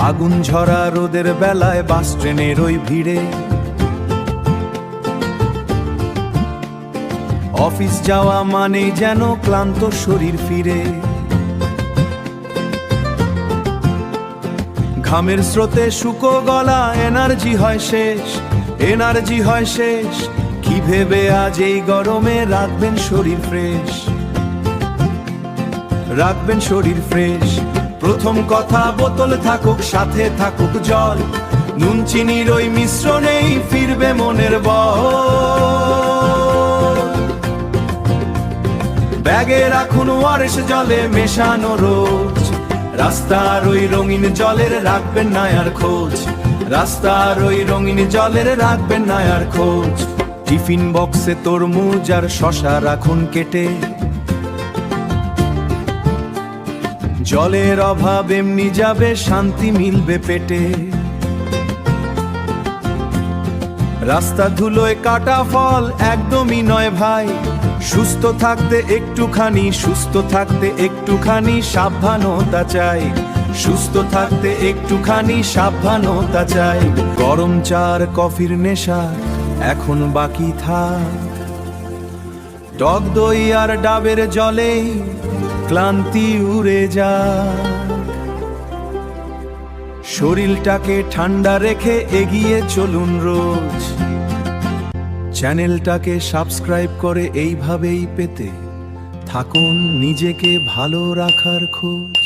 আগুন ঝরা রোদের বেলায় বাস ট্রেনের ওই ভিড়ে, অফিস যাওয়া মানেই যেন ক্লান্ত শরীর ফিরে। ঘামের স্রোতে শুকো গলা, এনার্জি হয় শেষ, এনার্জি হয় শেষ। কি ভেবে আজ এই গরমে রাখবেন শরীর ফ্রেশ, রাখবেন শরীর ফ্রেশ। প্রথম কথা, বোতল থাকুক সাথে থাকুক জল, নুন চিনির ওই মিশ্রণেই ফিরবে মনের বল। ব্যাগে রাখুন ওয়ারেস জলে মেশানো রোজ, রাস্তার ওই রঙিন জলের রাখবেন না আর খোঁজ, রাস্তার ওই রঙিন জলের রাখবেন না আর খোঁজ। টিফিন বক্সে তরমুজ আর শশা রাখুন কেটে, জলের অভাব এমনি যাবে, শান্তি মিলবে পেটে। রাস্তা ধুলোয় কাটা ফল একদমই নয় ভাই, সুস্থ থাকতে একটুখানি, সুস্থ থাকতে একটুখানি সাবধানতা চাই, সুস্থ থাকতে একটুখানি সাবধানতা চাই। গরম চার কফির নেশা এখন বাকি থাক, টক দই আর ডাবের জলে ক্লান্তি উড়ে যায়। শরীরটাকে ঠান্ডা রেখে এগিয়ে চলুন রোজ, চ্যানেলটাকে সাবস্ক্রাইব করে এইভাবেই পেতে থাকুন নিজেকে ভালো রাখার খোঁজ।